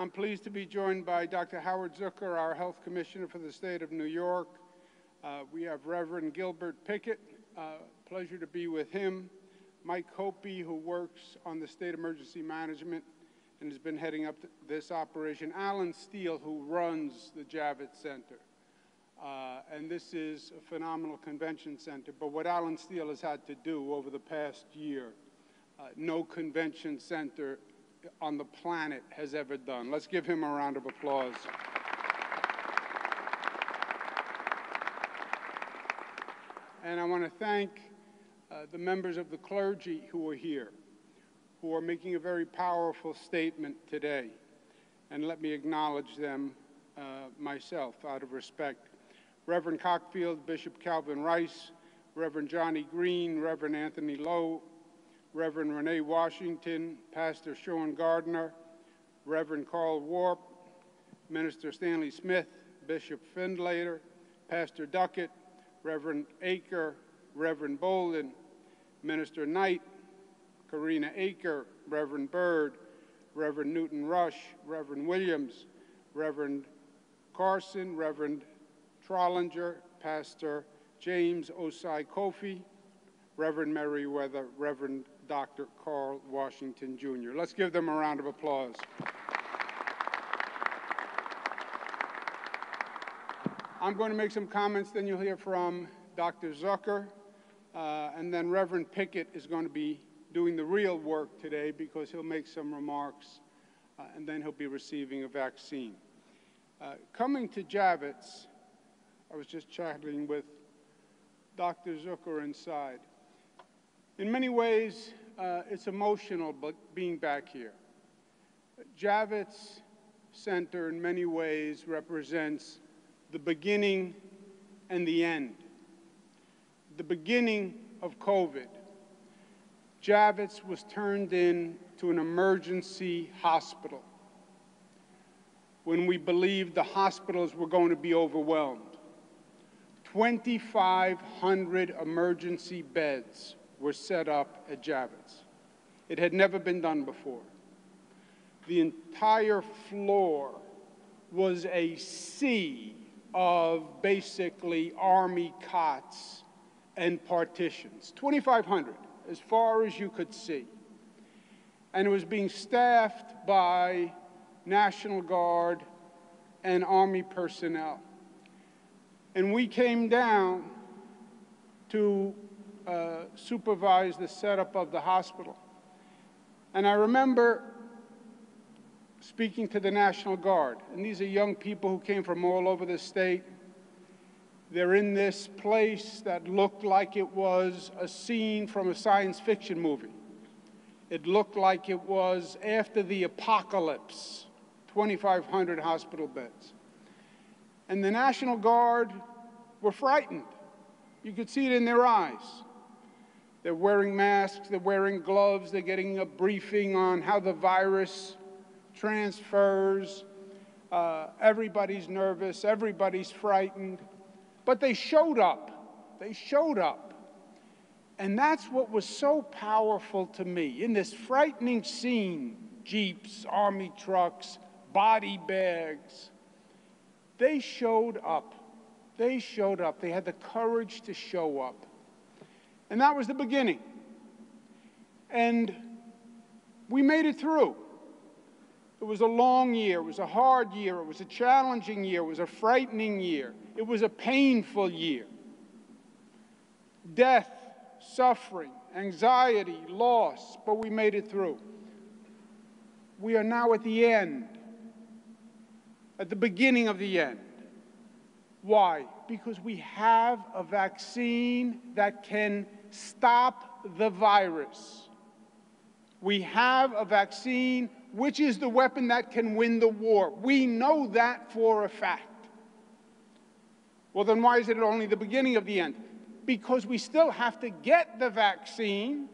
I'm pleased to be joined by Dr. Howard Zucker, our Health Commissioner for the state of New York. We have Reverend Gilbert Pickett. Pleasure to be with him. Mike Hopi, who works on the state emergency management and has been heading up this operation. Alan Steele, who runs the Javits Center. And this is a phenomenal convention center. But what Alan Steele has had to do over the past year, no convention center on the planet has ever done. Let's give him a round of applause. And I want to thank the members of the clergy who are here, who are making a very powerful statement today. And let me acknowledge them myself out of respect. Reverend Cockfield, Bishop Calvin Rice, Reverend Johnny Green, Reverend Anthony Lowe, Reverend Renee Washington, Pastor Sean Gardner, Reverend Carl Warp, Minister Stanley Smith, Bishop Findlater, Pastor Duckett, Reverend Aker, Reverend Bolden, Minister Knight, Karina Aker, Reverend Byrd, Reverend Newton Rush, Reverend Williams, Reverend Carson, Reverend Trollinger, Pastor James Osai Kofi, Reverend Merriweather, Reverend Dr. Carl Washington, Jr. Let's give them a round of applause. I'm going to make some comments, then you'll hear from Dr. Zucker, and then Reverend Pickett is going to be doing the real work today because he'll make some remarks, and then he'll be receiving a vaccine. Coming to Javits, I was just chatting with Dr. Zucker inside. In many ways, it's emotional being back here. Javits Center, in many ways, represents the beginning and the end. The beginning of COVID. Javits was turned into an emergency hospital when we believed the hospitals were going to be overwhelmed. 2,500 emergency beds were set up at Javits. It had never been done before. The entire floor was a sea of basically Army cots and partitions. 2,500, as far as you could see. And it was being staffed by National Guard and Army personnel. And we came down to supervise the setup of the hospital. And I remember speaking to the National Guard, and these are young people who came from all over the state. They're in this place that looked like it was a scene from a science fiction movie. It looked like it was after the apocalypse, 2,500 hospital beds. And the National Guard were frightened. You could see it in their eyes. They're wearing masks, they're wearing gloves, they're getting a briefing on how the virus transfers. Everybody's nervous, everybody's frightened. But they showed up. They showed up. And that's what was so powerful to me. In this frightening scene, Jeeps, Army trucks, body bags, they showed up. They showed up. They had the courage to show up. And that was the beginning. And we made it through. It was a long year. It was a hard year. It was a challenging year. It was a frightening year. It was a painful year. Death, suffering, anxiety, loss, but we made it through. We are now at the end, at the beginning of the end. Why? Because we have a vaccine that can stop the virus. We have a vaccine which is the weapon that can win the war. We know that for a fact. Well, then why is it only the beginning of the end? Because we still have to get the vaccine,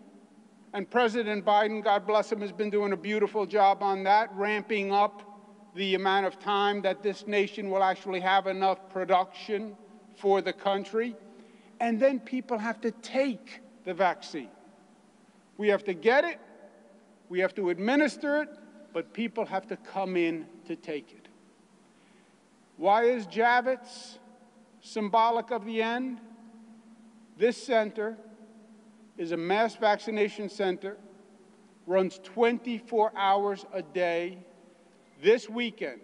and President Biden, God bless him, has been doing a beautiful job on that, ramping up the amount of time that this nation will actually have enough production for the country. And then people have to take the vaccine. We have to get it, we have to administer it, but people have to come in to to take it. Why is Javits symbolic of the end? This center is a mass vaccination center, runs 24 hours a day. This weekend,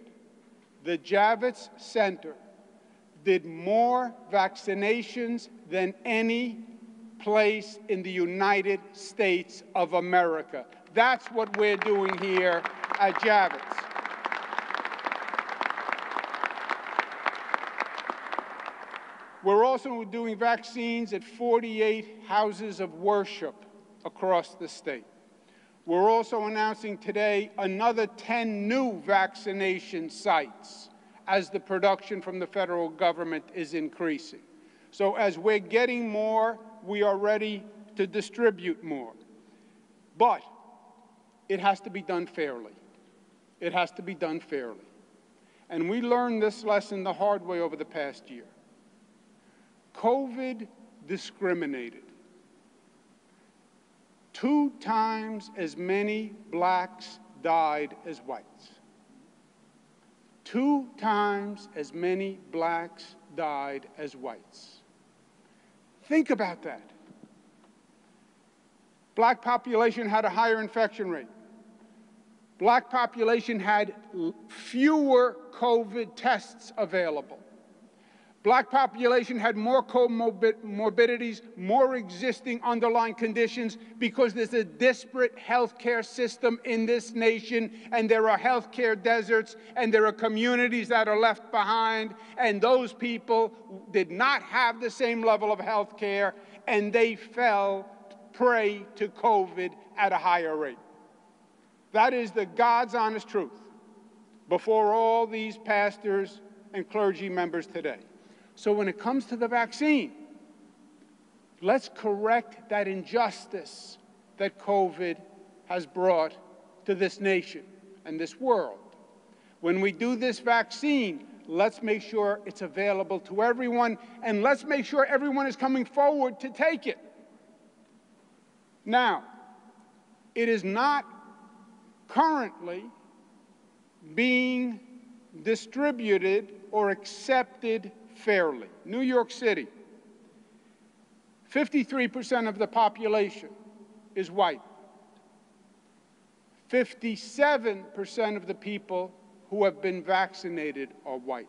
the Javits Center did more vaccinations than any place in the United States of America. That's what we're doing here at Javits. We're also doing vaccines at 48 houses of worship across the state. We're also announcing today another 10 new vaccination sites as the production from the federal government is increasing. So as we're getting more, we are ready to distribute more. But it has to be done fairly. It has to be done fairly. And we learned this lesson the hard way over the past year. COVID discriminated. 2 times as many blacks died as whites. 2 times as many blacks died as whites. Think about that. Black population had a higher infection rate. Black population had fewer COVID tests available. Black population had more comorbidities, more existing underlying conditions because there's a disparate healthcare system in this nation, and there are healthcare deserts, and there are communities that are left behind, and those people did not have the same level of healthcare, and they fell prey to COVID at a higher rate. That is the God's honest truth before all these pastors and clergy members today. So when it comes to the vaccine, let's correct that injustice that COVID has brought to this nation and this world. When we do this vaccine, let's make sure it's available to everyone, and let's make sure everyone is coming forward to take it. Now, it is not currently being distributed or accepted fairly. New York City, 53% of the population is white. 57% of the people who have been vaccinated are white.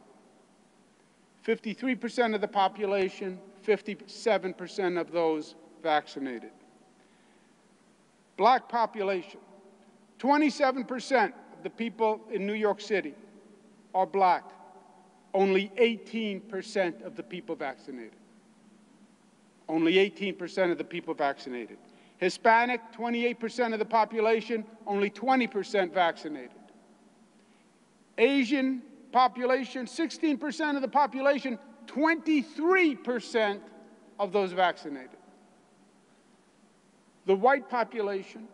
53% of the population, 57% of those vaccinated. Black population, 27% of the people in New York City are black. Only 18% of the people vaccinated. Only 18% of the people vaccinated. Hispanic, 28% of the population, only 20% vaccinated. Asian population, 16% of the population, 23% of those vaccinated. The white population,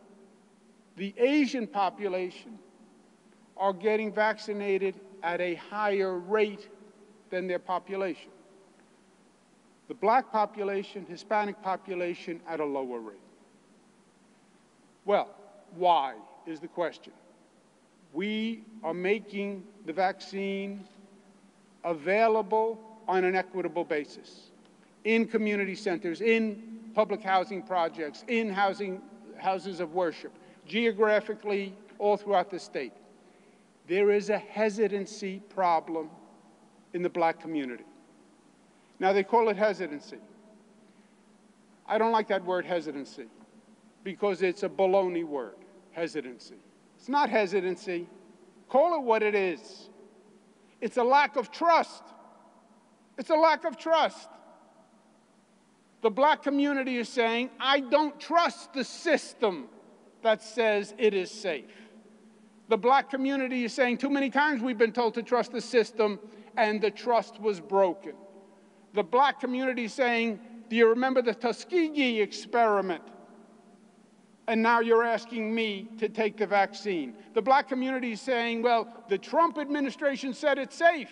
the Asian population are getting vaccinated at a higher rate than their population. The black population, Hispanic population at a lower rate. Well, why is the question? We are making the vaccine available on an equitable basis in community centers, in public housing projects, in houses of worship, geographically all throughout the state. There is a hesitancy problem in the black community. Now, they call it hesitancy. I don't like that word hesitancy because it's a baloney word, hesitancy. It's not hesitancy. Call it what it is. It's a lack of trust. It's a lack of trust. The black community is saying, I don't trust the system that says it is safe. The black community is saying, too many times we've been told to trust the system, and the trust was broken. The black community is saying, do you remember the Tuskegee experiment? And now you're asking me to take the vaccine. The black community is saying, well, the Trump administration said it's safe,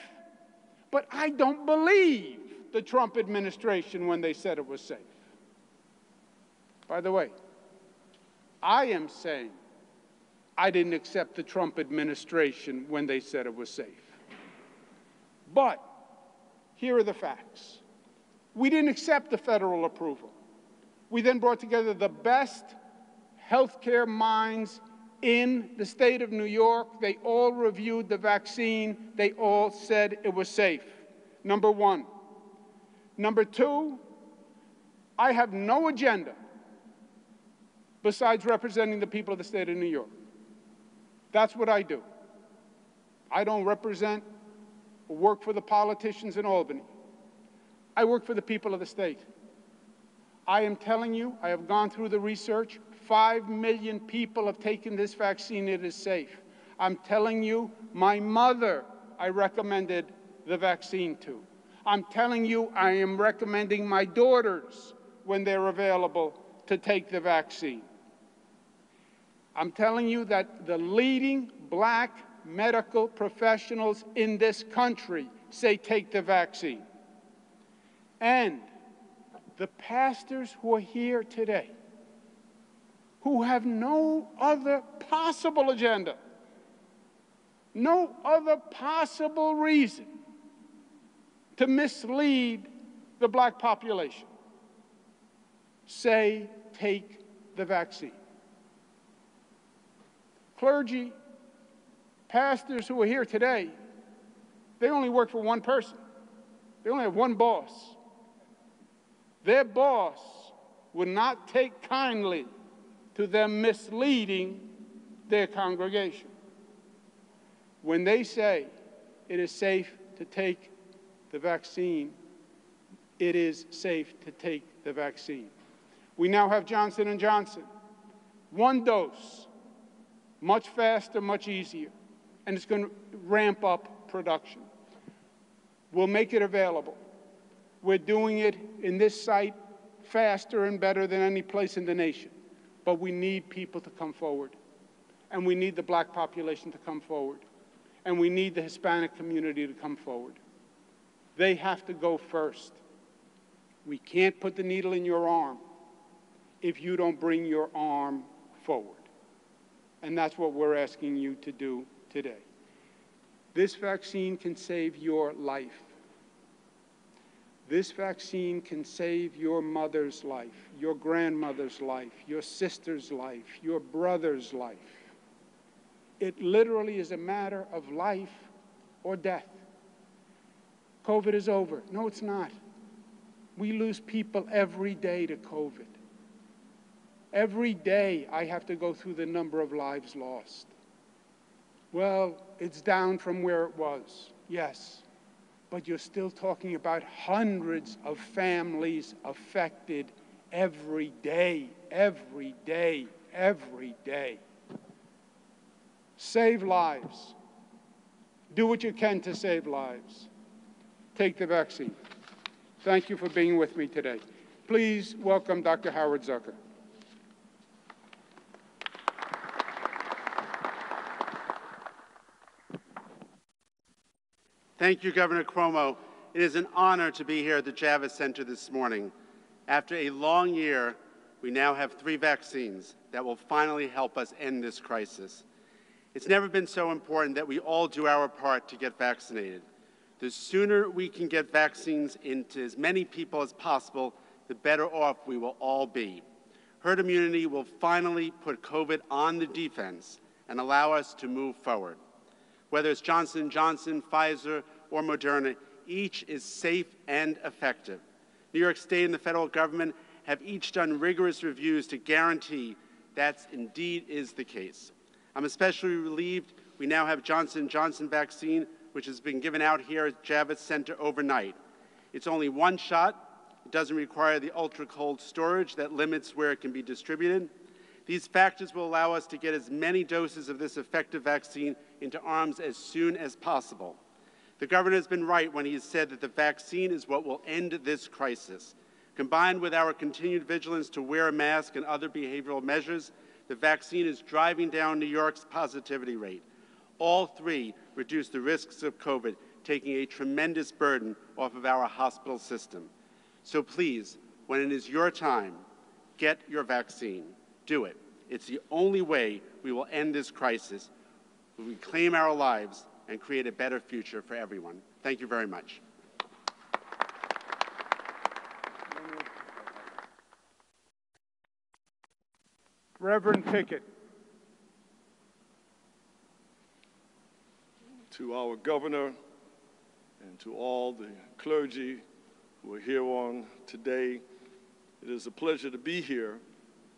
but I don't believe the Trump administration when they said it was safe. By the way, I am saying I didn't accept the Trump administration when they said it was safe. But here are the facts. We didn't accept the federal approval. We then brought together the best healthcare minds in the state of New York. They all reviewed the vaccine. They all said it was safe. Number one. Number two, I have no agenda besides representing the people of the state of New York. That's what I do. I don't represent or work for the politicians in Albany. I work for the people of the state. I am telling you, I have gone through the research. 5 million people have taken this vaccine. It is safe. I'm telling you, my mother, I recommended the vaccine to. I'm telling you, I am recommending my daughters, when they're available, to take the vaccine. I'm telling you that the leading black medical professionals in this country say take the vaccine. And the pastors who are here today, who have no other possible agenda, no other possible reason to mislead the black population, say take the vaccine. Clergy, pastors who are here today, they only work for one person. They only have one boss. Their boss would not take kindly to them misleading their congregation. When they say it is safe to take the vaccine, it is safe to take the vaccine. We now have Johnson & Johnson. One dose, much faster, much easier, and it's going to ramp up production. We'll make it available. We're doing it in this site faster and better than any place in the nation. But we need people to come forward. And we need the black population to come forward. And we need the Hispanic community to come forward. They have to go first. We can't put the needle in your arm if you don't bring your arm forward. And that's what we're asking you to do today. This vaccine can save your life. This vaccine can save your mother's life, your grandmother's life, your sister's life, your brother's life. It literally is a matter of life or death. COVID is over. No, it's not. We lose people every day to COVID. Every day I have to go through the number of lives lost. Well, it's down from where it was, yes. But you're still talking about hundreds of families affected every day, every day, every day. Save lives. Do what you can to save lives. Take the vaccine. Thank you for being with me today. Please welcome Dr. Howard Zucker. Thank you, Governor Cuomo. It is an honor to be here at the Javits Center this morning. After a long year, we now have 3 vaccines that will finally help us end this crisis. It's never been so important that we all do our part to get vaccinated. The sooner we can get vaccines into as many people as possible, the better off we will all be. Herd immunity will finally put COVID on the defense and allow us to move forward. Whether it's Johnson & Johnson, Pfizer, or Moderna, each is safe and effective. New York State and the federal government have each done rigorous reviews to guarantee that indeed is the case. I'm especially relieved we now have Johnson & Johnson vaccine, which has been given out here at Javits Center overnight. It's only one shot. It doesn't require the ultra-cold storage that limits where it can be distributed. These factors will allow us to get as many doses of this effective vaccine into arms as soon as possible. The governor has been right when he has said that the vaccine is what will end this crisis. Combined with our continued vigilance to wear a mask and other behavioral measures, the vaccine is driving down New York's positivity rate. All 3 reduce the risks of COVID, taking a tremendous burden off of our hospital system. So please, when it is your time, get your vaccine. Do it. It's the only way we will end this crisis, reclaim our lives, and create a better future for everyone. Thank you very much. Reverend Pickett. To our governor and to all the clergy who are here on today, it is a pleasure to be here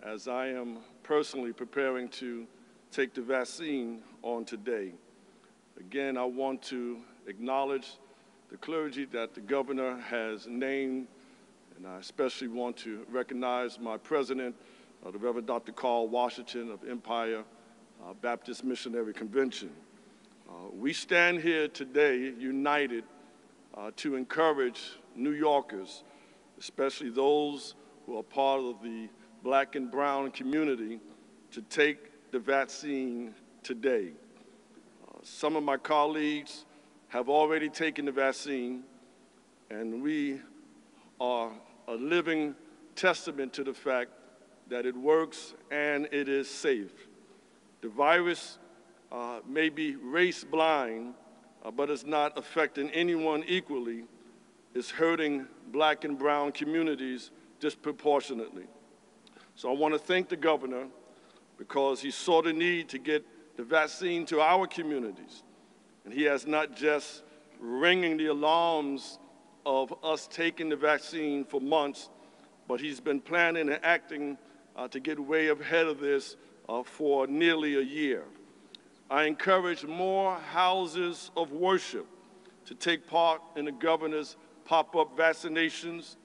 as I am personally preparing to take the vaccine on today. Again, I want to acknowledge the clergy that the governor has named, and I especially want to recognize my president, the Reverend Dr. Carl Washington of Empire Baptist Missionary Convention. We stand here today united to encourage New Yorkers, especially those who are part of the Black and brown community, to take the vaccine today. Some of my colleagues have already taken the vaccine, and we are a living testament to the fact that it works and it is safe. The virus may be race blind, but it's not affecting anyone equally. It's hurting Black and brown communities disproportionately. So I want to thank the governor because he saw the need to get the vaccine to our communities. And he has not just ringing the alarms of us taking the vaccine for months, but he's been planning and acting to get way ahead of this for nearly a year. I encourage more houses of worship to take part in the governor's pop-up vaccinations,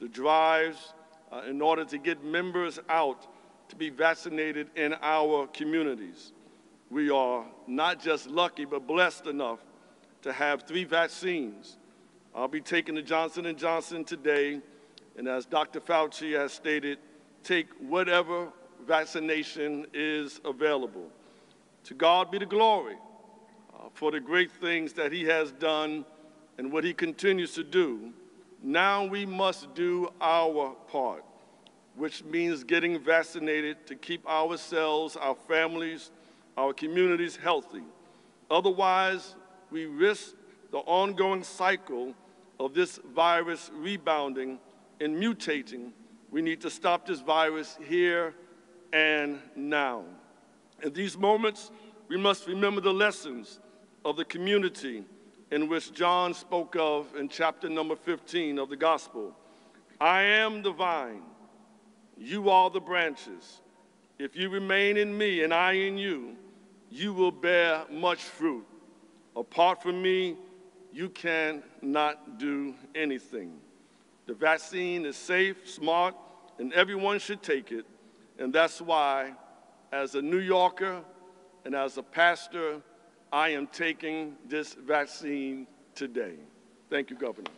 the drives, in order to get members out to be vaccinated in our communities. We are not just lucky, but blessed enough to have 3 vaccines. I'll be taking the Johnson & Johnson today, and as Dr. Fauci has stated, take whatever vaccination is available. To God be the glory for the great things that he has done and what he continues to do. Now we must do our part, which means getting vaccinated to keep ourselves, our families, our communities healthy. Otherwise, we risk the ongoing cycle of this virus rebounding and mutating. We need to stop this virus here and now. In these moments, we must remember the lessons of the community in which John spoke of in chapter number 15 of the gospel. I am the vine, you are the branches. If you remain in me and I in you, you will bear much fruit. Apart from me, you cannot do anything. The vaccine is safe, smart, and everyone should take it. And that's why, as a New Yorker and as a pastor, I am taking this vaccine today. Thank you, Governor.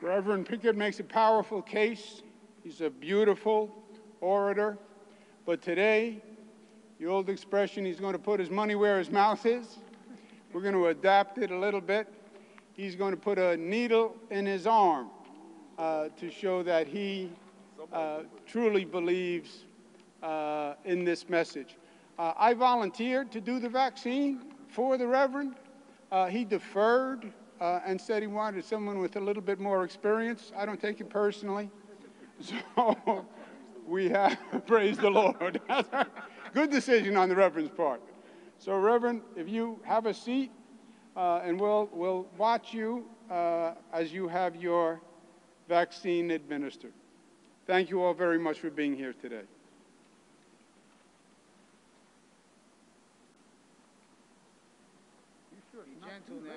Reverend Pickett makes a powerful case. He's a beautiful orator. But today, the old expression, he's going to put his money where his mouth is. We're going to adapt it a little bit. He's going to put a needle in his arm to show that he truly believes in this message. I volunteered to do the vaccine for the Reverend. He deferred and said he wanted someone with a little bit more experience. I don't take it personally. So we have, praise the Lord. Good decision on the Reverend's part. So Reverend, if you have a seat, and we'll watch you as you have your vaccine administered. Thank you all very much for being here today. Be gentle now.